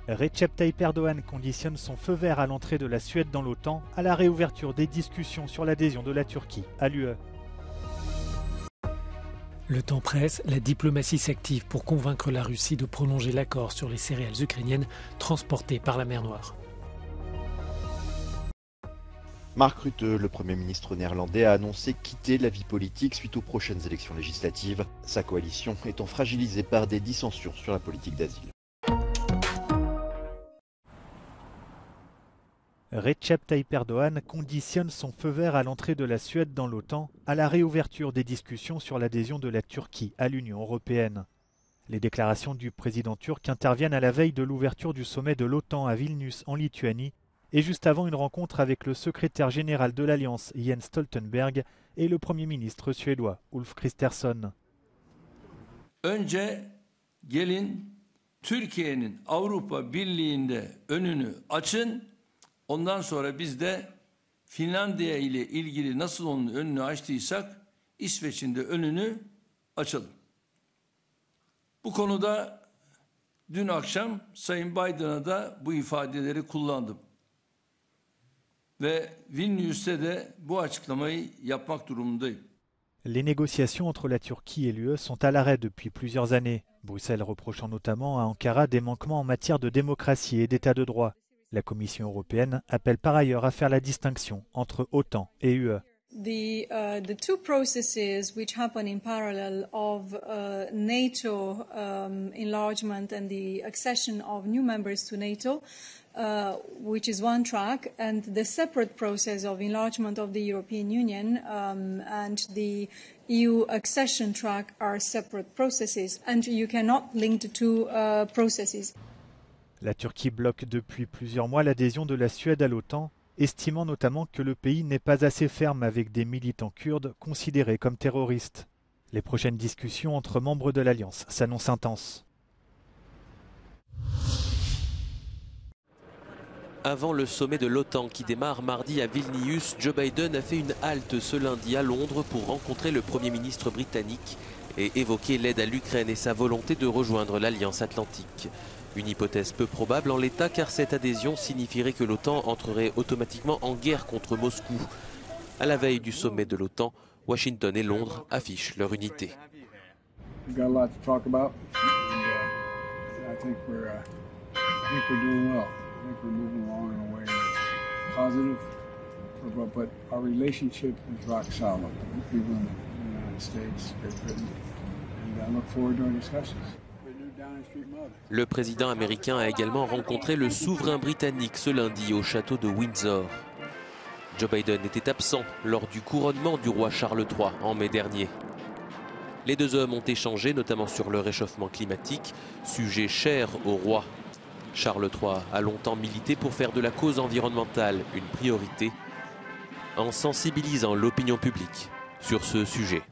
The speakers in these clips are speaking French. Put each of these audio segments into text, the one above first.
Recep Tayyip Erdogan conditionne son feu vert à l'entrée de la Suède dans l'OTAN à la réouverture des discussions sur l'adhésion de la Turquie à l'UE. Le temps presse, la diplomatie s'active pour convaincre la Russie de prolonger l'accord sur les céréales ukrainiennes transportées par la mer Noire. Mark Rutte, le Premier ministre néerlandais, a annoncé quitter la vie politique suite aux prochaines élections législatives, sa coalition étant fragilisée par des dissensions sur la politique d'asile. Recep Tayyip Erdogan conditionne son feu vert à l'entrée de la Suède dans l'OTAN à la réouverture des discussions sur l'adhésion de la Turquie à l'Union européenne. Les déclarations du président turc interviennent à la veille de l'ouverture du sommet de l'OTAN à Vilnius en Lituanie et juste avant une rencontre avec le secrétaire général de l'Alliance Jens Stoltenberg et le Premier ministre suédois Ulf Kristersson. Önce gelin Türkiye'nin Avrupa Birliği'nde önünü açın. Ondan sonra biz de Finlandiya ile ilgili nasıl onun önünü açtıysak İsveç'in de önünü açalım. Bu konuda dün akşam Sayın Biden'a da bu ifadeleri kullandım. Ve Vilnius'te de bu açıklamayı yapmak durumundayım. Les négociations entre la Turquie et l'UE sont à l'arrêt depuis plusieurs années, Bruxelles reprochant notamment à Ankara des manquements en matière de démocratie et d'état de droit. La Commission européenne appelle par ailleurs à faire la distinction entre OTAN et UE. The two processes which happen in parallel of NATO enlargement and the accession of new members to NATO, which is one track, and the separate process of enlargement of the European Union and the EU accession track are separate processes, and you cannot link the two processes. La Turquie bloque depuis plusieurs mois l'adhésion de la Suède à l'OTAN, estimant notamment que le pays n'est pas assez ferme avec des militants kurdes considérés comme terroristes. Les prochaines discussions entre membres de l'Alliance s'annoncent intenses. Avant le sommet de l'OTAN qui démarre mardi à Vilnius, Joe Biden a fait une halte ce lundi à Londres pour rencontrer le Premier ministre britannique et évoquer l'aide à l'Ukraine et sa volonté de rejoindre l'Alliance Atlantique. Une hypothèse peu probable en l'état car cette adhésion signifierait que l'OTAN entrerait automatiquement en guerre contre Moscou. À la veille du sommet de l'OTAN, Washington et Londres affichent leur unité. Le président américain a également rencontré le souverain britannique ce lundi au château de Windsor. Joe Biden était absent lors du couronnement du roi Charles III en mai dernier. Les deux hommes ont échangé notamment sur le réchauffement climatique, sujet cher au roi. Charles III a longtemps milité pour faire de la cause environnementale une priorité, en sensibilisant l'opinion publique sur ce sujet.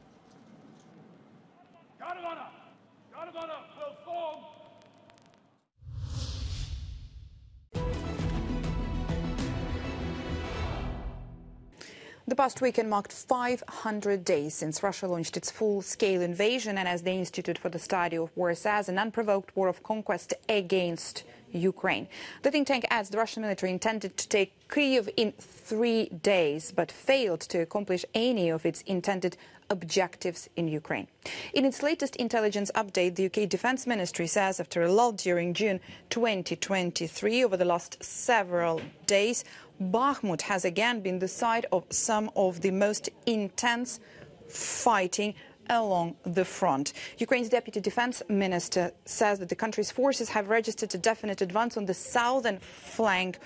The past weekend marked 500 days since Russia launched its full-scale invasion, and as the Institute for the Study of War says, an unprovoked war of conquest against Ukraine. The think tank adds the Russian military intended to take Kyiv in 3 days, but failed to accomplish any of its intended objectives in Ukraine. In its latest intelligence update, the UK Defence Ministry says after a lull during June 2023, over the last several days, Bakhmut has again been the site of some of the most intense fighting along the front. Ukraine's Deputy Defense Minister says that the country's forces have registered a definite advance on the southern flank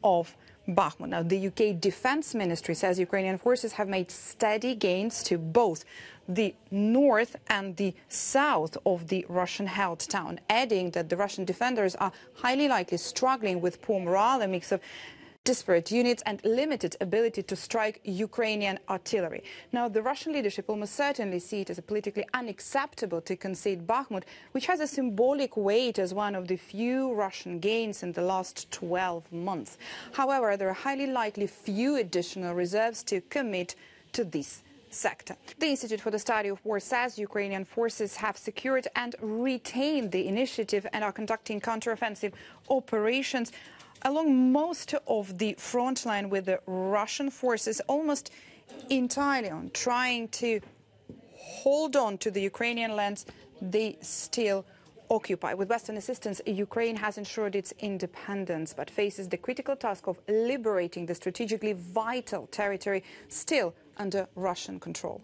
of Bakhmut. Now, the UK Defense Ministry says Ukrainian forces have made steady gains to both the north and the south of the Russian-held town, adding that the Russian defenders are highly likely struggling with poor morale, a mix of disparate units and limited ability to strike Ukrainian artillery. Now, the Russian leadership will most certainly see it as politically unacceptable to concede Bakhmut, which has a symbolic weight as one of the few Russian gains in the last 12 months. However, there are highly likely few additional reserves to commit to this sector. The Institute for the Study of War says Ukrainian forces have secured and retained the initiative and are conducting counteroffensive operations along most of the front line, with the Russian forces almost entirely on trying to hold on to the Ukrainian lands they still occupy. With Western assistance, Ukraine has ensured its independence, but faces the critical task of liberating the strategically vital territory still under Russian control.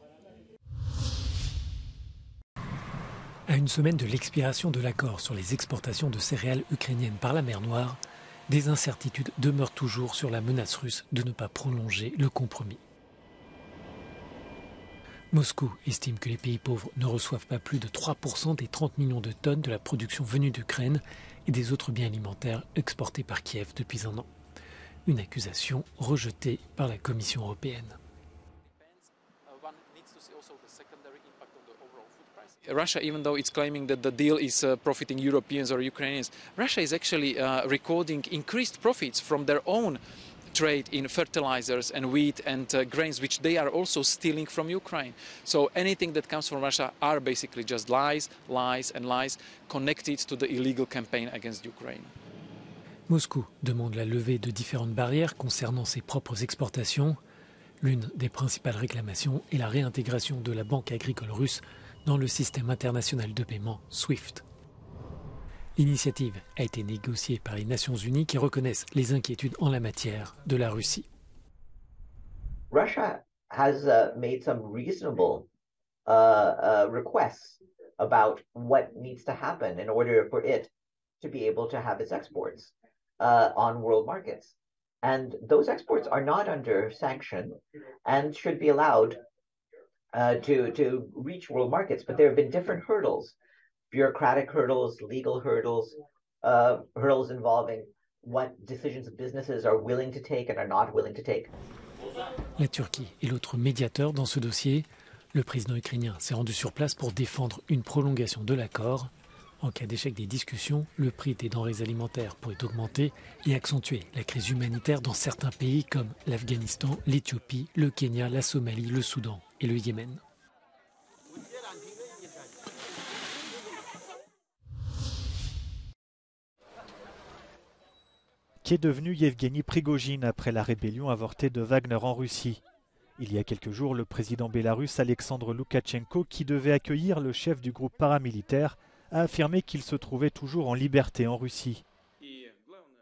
À une semaine de l'expiration de l'accord sur les exportations de céréales ukrainiennes par la mer Noire, des incertitudes demeurent toujours sur la menace russe de ne pas prolonger le compromis. Moscou estime que les pays pauvres ne reçoivent pas plus de 3% des 30 millions de tonnes de la production venue d'Ukraine et des autres biens alimentaires exportés par Kiev depuis un an. Une accusation rejetée par la Commission européenne. Russia, even though it's claiming that the deal is profiting Europeans or Ukrainians, Russia is actually recording increased profits from their own trade in fertilizers and wheat and grains, which they are also stealing from Ukraine. So anything that comes from Russia are basically just lies, lies and lies connected to the illegal campaign against Ukraine. Moscou demande la levée de différentes barrières concernant ses propres exportations. L'une des principales réclamations est la réintégration de la Banque agricole russe dans le système international de paiement SWIFT. L'initiative a été négociée par les Nations Unies qui reconnaissent les inquiétudes en la matière de la Russie. Russia has made some reasonable requests about what needs to happen in order for it to be able to have its exports on world markets. And those exports are not under sanction and should be allowed to reach world markets. But there have been different hurdles, bureaucratic hurdles, legal hurdles, hurdles involving what decisions businesses are willing to take and are not willing to take. La Turquie est l'autre médiateur dans ce dossier. Le président ukrainien s'est rendu sur place pour défendre une prolongation de l'accord. En cas d'échec des discussions, le prix des denrées alimentaires pourrait augmenter et accentuer la crise humanitaire dans certains pays comme l'Afghanistan, l'Éthiopie, le Kenya, la Somalie, le Soudan et le Yémen. Qu'est devenu Yevgeny Prigojine après la rébellion avortée de Wagner en Russie? Il y a quelques jours, le président bélarusse Alexandre Loukachenko, qui devait accueillir le chef du groupe paramilitaire, a affirmé qu'il se trouvait toujours en liberté en Russie.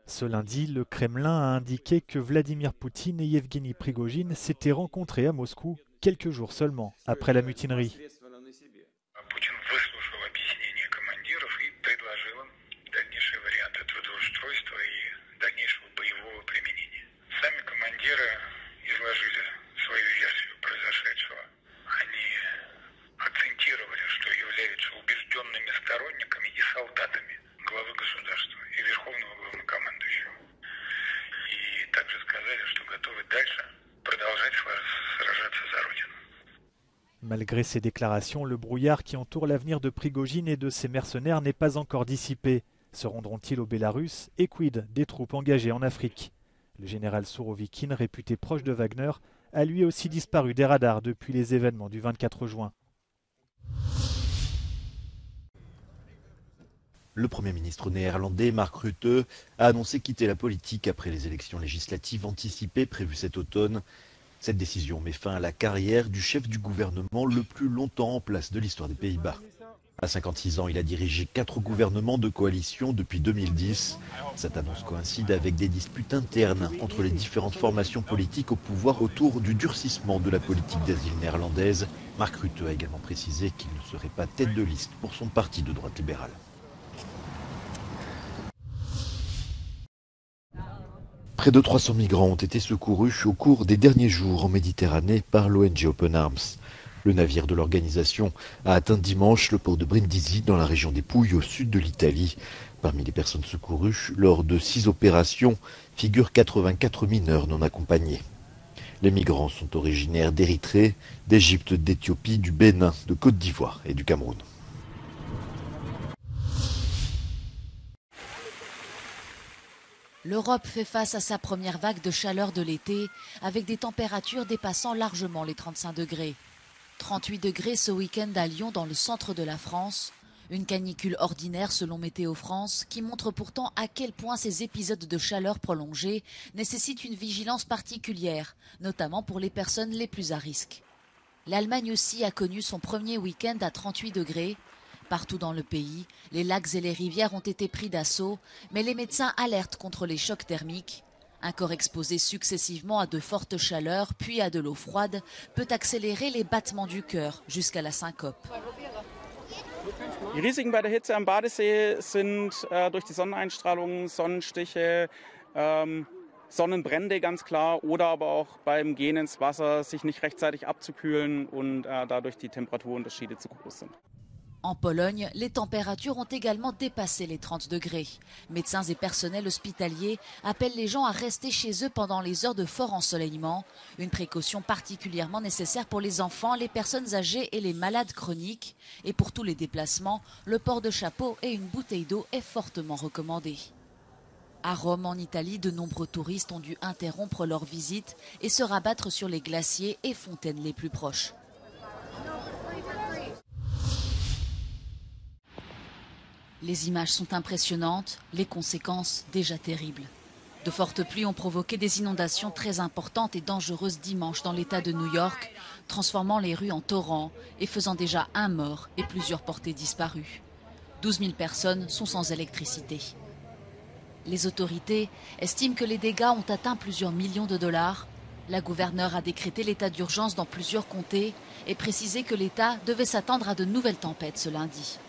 Ce lundi, le Kremlin a indiqué que Vladimir Poutine et Yevgeny Prigojine s'étaient rencontrés à Moscou quelques jours seulement après la mutinerie. Malgré ces déclarations, le brouillard qui entoure l'avenir de Prigojine et de ses mercenaires n'est pas encore dissipé. Se rendront-ils au Bélarus? Et quid des troupes engagées en Afrique? Le général Sourovikine, réputé proche de Wagner, a lui aussi disparu des radars depuis les événements du 24 juin. Le Premier ministre néerlandais, Mark Rutte, a annoncé quitter la politique après les élections législatives anticipées prévues cet automne. Cette décision met fin à la carrière du chef du gouvernement le plus longtemps en place de l'histoire des Pays-Bas. À 56 ans, il a dirigé 4 gouvernements de coalition depuis 2010. Cette annonce coïncide avec des disputes internes entre les différentes formations politiques au pouvoir autour du durcissement de la politique d'asile néerlandaise. Mark Rutte a également précisé qu'il ne serait pas tête de liste pour son parti de droite libérale. Près de 300 migrants ont été secourus au cours des derniers jours en Méditerranée par l'ONG Open Arms. Le navire de l'organisation a atteint dimanche le port de Brindisi dans la région des Pouilles au sud de l'Italie. Parmi les personnes secourues, lors de 6 opérations, figurent 84 mineurs non accompagnés. Les migrants sont originaires d'Érythrée, d'Égypte, d'Éthiopie, du Bénin, de Côte d'Ivoire et du Cameroun. L'Europe fait face à sa première vague de chaleur de l'été, avec des températures dépassant largement les 35 degrés. 38 degrés ce week-end à Lyon, dans le centre de la France. Une canicule ordinaire selon Météo France, qui montre pourtant à quel point ces épisodes de chaleur prolongée nécessitent une vigilance particulière, notamment pour les personnes les plus à risque. L'Allemagne aussi a connu son premier week-end à 38 degrés. Partout dans le pays, les lacs et les rivières ont été pris d'assaut, mais les médecins alertent contre les chocs thermiques. Un corps exposé successivement à de fortes chaleurs, puis à de l'eau froide, peut accélérer les battements du cœur jusqu'à la syncope. Die Risiken bei der Hitze am Badesee sind durch die Sonneneinstrahlung, Sonnenstiche, Sonnenbrände ganz klar oder aber auch beim Gehen ins Wasser sich nicht rechtzeitig abzukühlen und dadurch die Temperaturunterschiede zu groß sind. En Pologne, les températures ont également dépassé les 30 degrés. Médecins et personnels hospitaliers appellent les gens à rester chez eux pendant les heures de fort ensoleillement, une précaution particulièrement nécessaire pour les enfants, les personnes âgées et les malades chroniques. Et pour tous les déplacements, le port de chapeau et une bouteille d'eau est fortement recommandé. À Rome, en Italie, de nombreux touristes ont dû interrompre leur visite et se rabattre sur les glaciers et fontaines les plus proches. Les images sont impressionnantes, les conséquences déjà terribles. De fortes pluies ont provoqué des inondations très importantes et dangereuses dimanche dans l'État de New York, transformant les rues en torrents et faisant déjà un mort et plusieurs portés disparus. 12 000 personnes sont sans électricité. Les autorités estiment que les dégâts ont atteint plusieurs millions de dollars. La gouverneure a décrété l'état d'urgence dans plusieurs comtés et précisé que l'État devait s'attendre à de nouvelles tempêtes ce lundi.